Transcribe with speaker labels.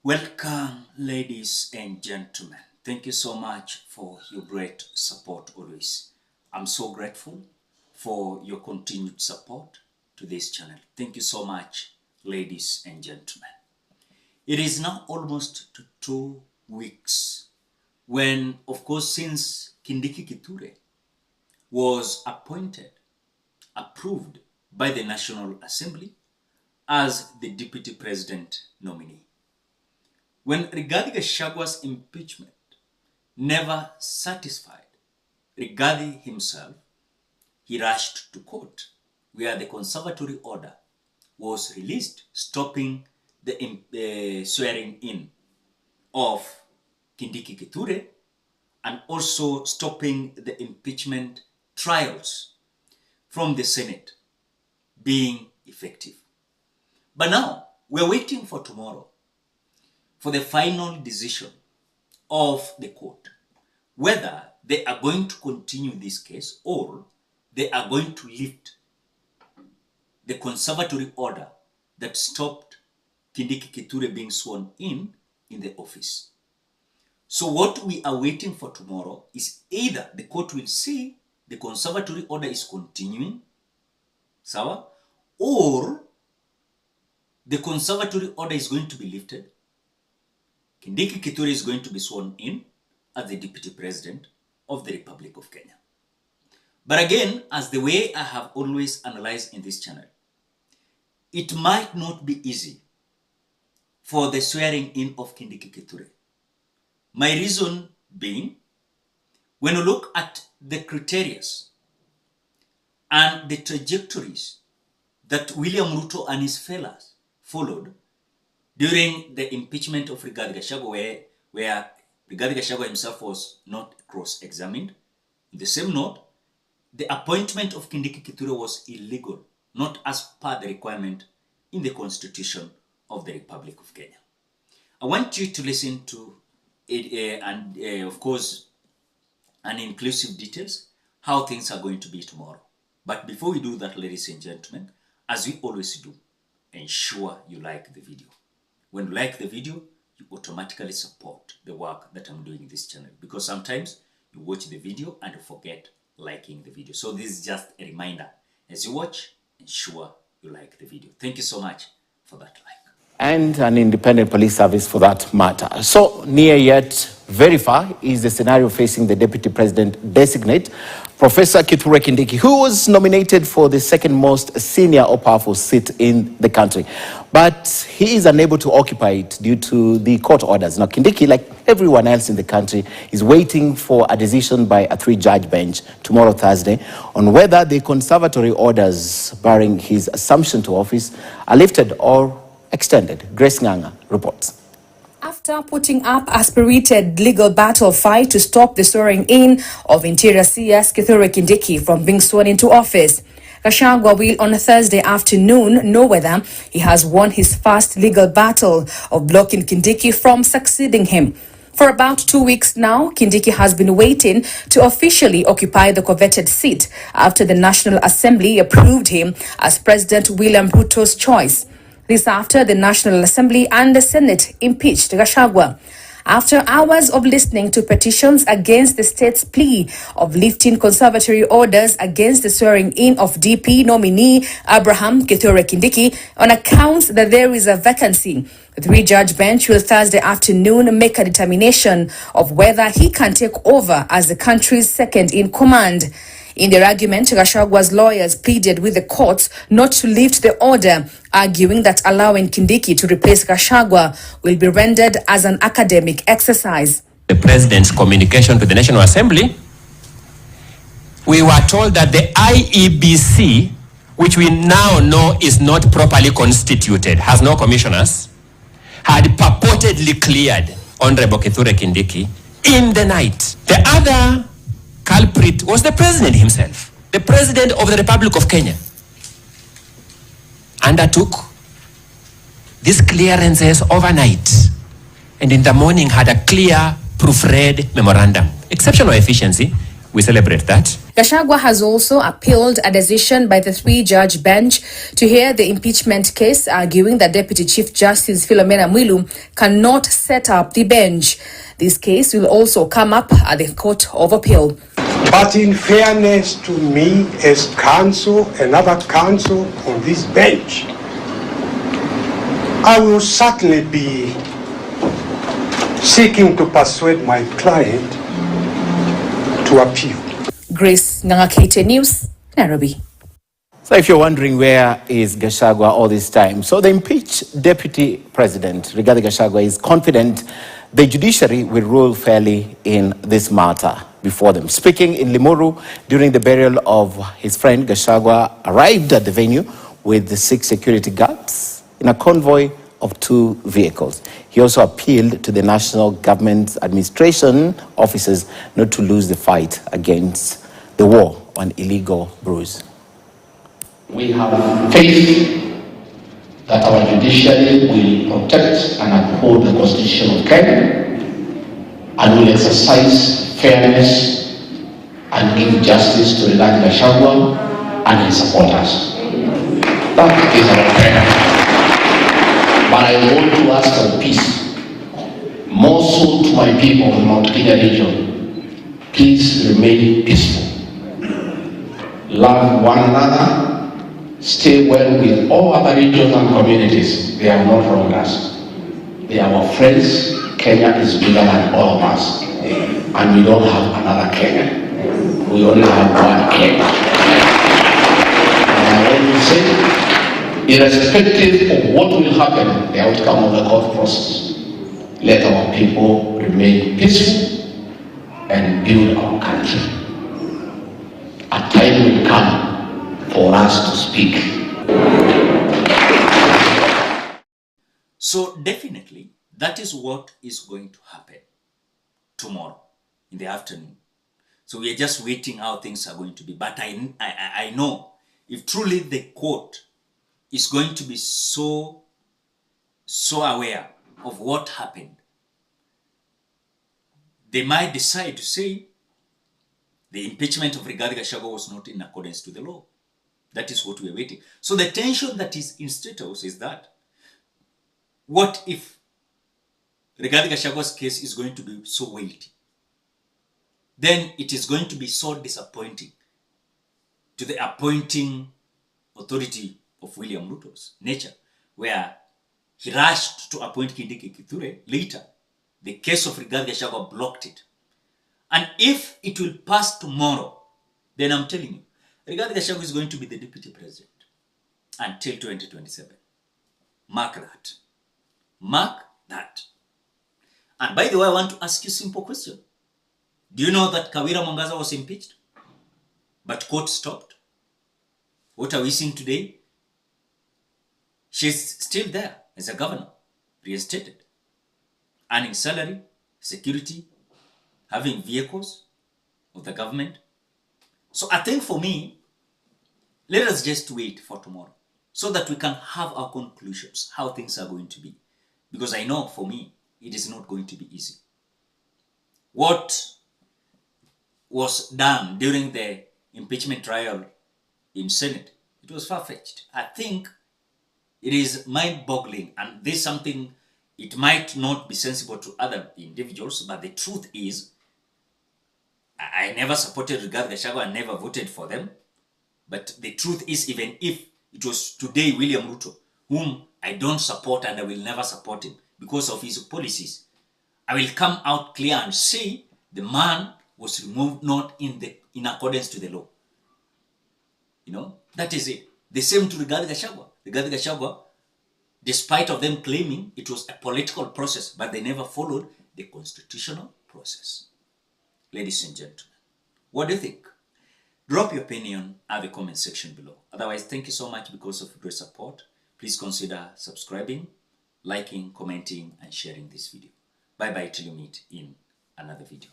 Speaker 1: Welcome, ladies and gentlemen. Thank you so much for your great support always. I'm so grateful for your continued support to this channel. Thank you so much, ladies and gentlemen. It is now almost 2 weeks when, of course, since Kindiki was approved by the National Assembly as the Deputy President nominee. When GACHAGUA's impeachment never satisfied Rigathi himself, he rushed to court where the conservatory order was released, stopping the swearing in of Kindiki and also stopping the impeachment trials from the Senate being effective. But now we're waiting for tomorrow for the final decision of the court, whether they are going to continue this case or they are going to lift the conservatory order that stopped Kindiki being sworn in the office. So what we are waiting for tomorrow is either the court will see the conservatory order is continuing, sawa, or the conservatory order is going to be lifted. Kindiki is going to be sworn in as the Deputy President of the Republic of Kenya. But again, as the way I have always analyzed in this channel, it might not be easy for the swearing in of Kindiki. My reason being, when you look at the criteria and the trajectories that William Ruto and his fellows followed during the impeachment of Rigathi Gachagua, where Rigathi Gachagua himself was not cross-examined. In the same note, the appointment of Kindiki was illegal, not as per the requirement in the Constitution of the Republic of Kenya. I want you to listen to it and of course, an inclusive details, how things are going to be tomorrow. But before we do that, ladies and gentlemen, as we always do, ensure you like the video. When you like the video, you automatically support the work that I'm doing in this channel, because sometimes you watch the video and you forget liking the video. So this is just a reminder. As you watch, ensure you like the video. Thank you so much for that like.
Speaker 2: And an independent police service for that matter. So near yet very far is the scenario facing the Deputy President designate, Professor Kithure Kindiki, who was nominated for the second most senior or powerful seat in the country. But he is unable to occupy it due to the court orders. Now Kindiki, like everyone else in the country, is waiting for a decision by a 3-judge bench tomorrow, Thursday, on whether the conservatory orders barring his assumption to office are lifted or extended. Grace Nganga reports.
Speaker 3: After putting up a spirited legal battle fight to stop the swearing in of Interior CS Kithure Kindiki from being sworn into office, GACHAGUA will on a Thursday afternoon know whether he has won his first legal battle of blocking Kindiki from succeeding him. For about 2 weeks now, Kindiki has been waiting to officially occupy the coveted seat after the National Assembly approved him as President William Ruto's choice. This after the National Assembly and the Senate impeached GACHAGUA. After hours of listening to petitions against the state's plea of lifting conservatory orders against the swearing in of DP nominee Abraham Kithure Kindiki on accounts that there is a vacancy, the 3-judge bench will Thursday afternoon make a determination of whether he can take over as the country's second in command. In their argument, GACHAGUA's lawyers pleaded with the courts not to lift the order, arguing that allowing Kindiki to replace GACHAGUA will be rendered as an academic exercise.
Speaker 4: The President's communication to the National Assembly, we were told that the IEBC, which we now know is not properly constituted, has no commissioners, had purportedly cleared Honorable Kithure Kindiki in the night. The other culprit was the President himself. The President of the Republic of Kenya undertook these clearances overnight and in the morning had a clear proofread memorandum. Exceptional efficiency We celebrate that.
Speaker 3: GACHAGUA has also appealed a decision by the three-judge bench to hear the impeachment case, arguing that Deputy Chief Justice Philomena Mwilu cannot set up the bench. This case will also come up at the Court of Appeal.
Speaker 5: But in fairness to me as counsel and other counsel on this bench, I will certainly be seeking to persuade my client to appeal.
Speaker 3: Grace Ngangakete News, Nairobi.
Speaker 2: So if you're wondering where is GACHAGUA all this time, so the impeached Deputy President, Rigathi Gachagua, is confident the judiciary will rule fairly in this matter before them. Speaking in Limuru during the burial of his friend, Gachagua arrived at the venue with the 6 security guards in a convoy of 2 vehicles. He also appealed to the national government administration officers not to lose the fight against the war on illegal brews.
Speaker 6: We have faith that our judiciary will protect and uphold the Constitution of Kenya and will exercise fairness and give justice to Rigathi Gachagua and his supporters. That is our prayer. But I want to ask for peace, more so to my people in Mount Kenya region. Please remain peaceful. Love one another. Stay well with all other regions and communities. They have not wronged us. They are our friends. Kenya is bigger than all of us. And we don't have another Kenya. We only have one Kenya. And I want to say, irrespective of what will happen, the outcome of the court process, let our people remain peaceful and build our country. A time will come for us to speak.
Speaker 1: So definitely, that is what is going to happen tomorrow in the afternoon. So we are just waiting how things are going to be. But I know if truly the court is going to be so aware of what happened, they might decide to say the impeachment of Rigathi Gachagua was not in accordance to the law. That is what we are waiting. So the tension that is in Statehouse is that, what if Rigathi Gachagua's case is going to be so weighty? Then it is going to be so disappointing to the appointing authority of William Ruto's nature, where he rushed to appoint Kindiki. Later, the case of Rigathi Gachagua blocked it. And if it will pass tomorrow, then I'm telling you, Rigathi Gachagua is going to be the deputy president until 2027. Mark that. Mark that. And by the way, I want to ask you a simple question. Do you know that Kawira Mwangaza was impeached, but court stopped? What are we seeing today? She's still there as a governor, reinstated, earning salary, security, having vehicles of the government. So I think for me, let us just wait for tomorrow so that we can have our conclusions, how things are going to be. Because I know for me, it is not going to be easy. What was done during the impeachment trial in Senate, it was far-fetched. I think it is mind-boggling, and this is something, it might not be sensible to other individuals, but the truth is, I never supported Rigathi Gachagua, I never voted for them. But the truth is, even if it was today William Ruto, whom I don't support and I will never support him because of his policies, I will come out clear and say the man was removed not in accordance to the law. You know, that is it. The same to Rigathi Gachagua. Rigathi Gachagua, despite of them claiming it was a political process, but they never followed the constitutional process. Ladies and gentlemen, what do you think? Drop your opinion at the comment section below. Otherwise, thank you so much because of your support. Please consider subscribing, liking, commenting, and sharing this video. Bye-bye till you meet in another video.